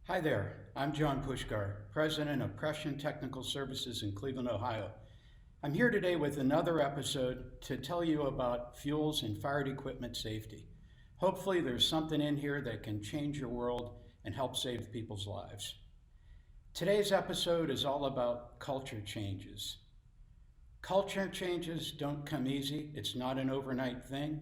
Hi there, I'm John Pushkar, President of Prescient Technical Services in Cleveland, Ohio. I'm here today with another episode to tell you about fuels and fired equipment safety. Hopefully there's something in here that can change your world and help save people's lives. Today's episode is all about culture changes. Culture changes don't come easy, it's not an overnight thing.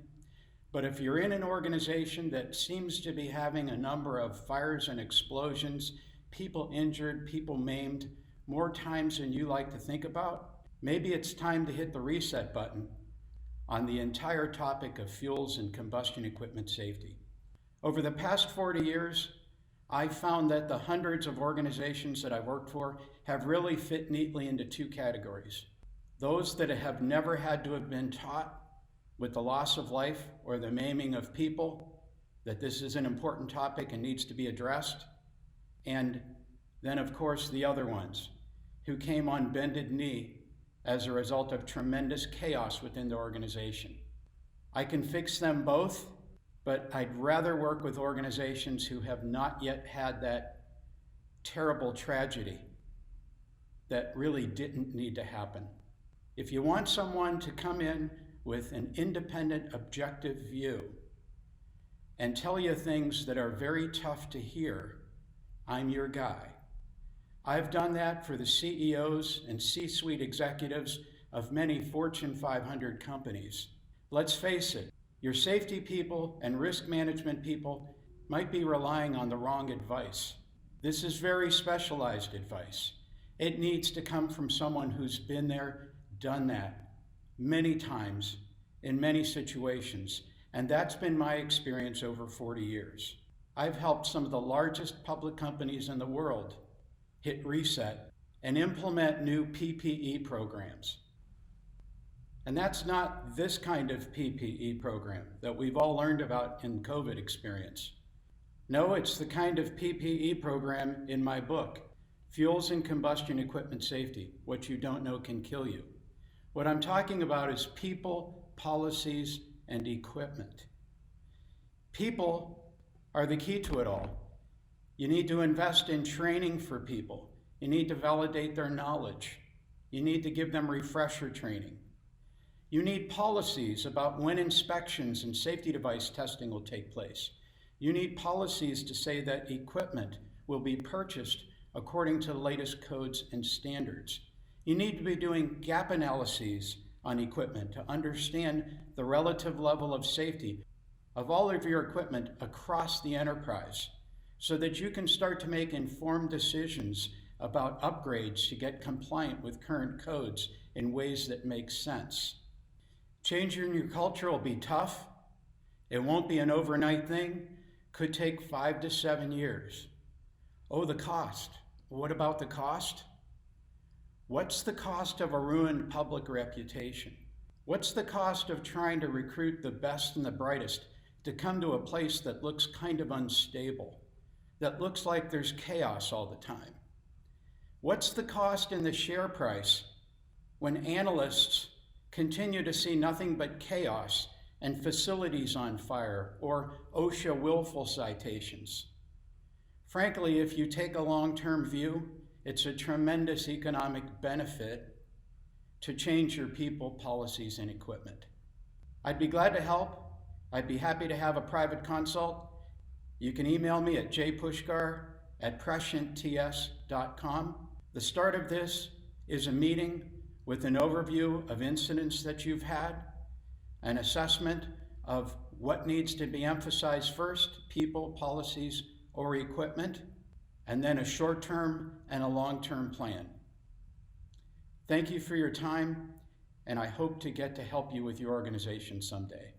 But if you're in an organization that seems to be having a number of fires and explosions, people injured, people maimed, more times than you like to think about, maybe it's time to hit the reset button on the entire topic of fuels and combustion equipment safety. Over the past 40 years, I've found that the hundreds of organizations that I've worked for have really fit neatly into two categories. Those that have never had to have been taught with the loss of life or the maiming of people, that this is an important topic and needs to be addressed. And then, of course, the other ones who came on bended knee as a result of tremendous chaos within the organization. I can fix them both, but I'd rather work with organizations who have not yet had that terrible tragedy that really didn't need to happen. If you want someone to come in with an independent, objective view and tell you things that are very tough to hear, I'm your guy. I've done that for the CEOs and C-suite executives of many Fortune 500 companies. Let's face it, your safety people and risk management people might be relying on the wrong advice. This is very specialized advice. It needs to come from someone who's been there, done that many times in many situations, and that's been my experience over 40 years. I've helped some of the largest public companies in the world hit reset and implement new PPE programs. And that's not this kind of PPE program that we've all learned about in COVID experience. No, it's the kind of PPE program in my book, Fuels and Combustion Equipment Safety, What You Don't Know Can Kill You. What I'm talking about is people, policies, and equipment. People are the key to it all. You need to invest in training for people. You need to validate their knowledge. You need to give them refresher training. You need policies about when inspections and safety device testing will take place. You need policies to say that equipment will be purchased according to the latest codes and standards. You need to be doing gap analyses on equipment to understand the relative level of safety of all of your equipment across the enterprise so that you can start to make informed decisions about upgrades to get compliant with current codes in ways that make sense. Changing your culture will be tough. It won't be an overnight thing. Could take 5 to 7 years. Oh, the cost. What about the cost? What's the cost of a ruined public reputation? What's the cost of trying to recruit the best and the brightest to come to a place that looks kind of unstable, that looks like there's chaos all the time? What's the cost in the share price when analysts continue to see nothing but chaos and facilities on fire or OSHA willful citations? Frankly, if you take a long-term view, it's a tremendous economic benefit to change your people, policies, and equipment. I'd be glad to help. I'd be happy to have a private consult. You can email me at jpushkar@prescientts.com. The start of this is a meeting with an overview of incidents that you've had, an assessment of what needs to be emphasized first, people, policies, or equipment, and then a short-term and a long-term plan. Thank you for your time, and I hope to get to help you with your organization someday.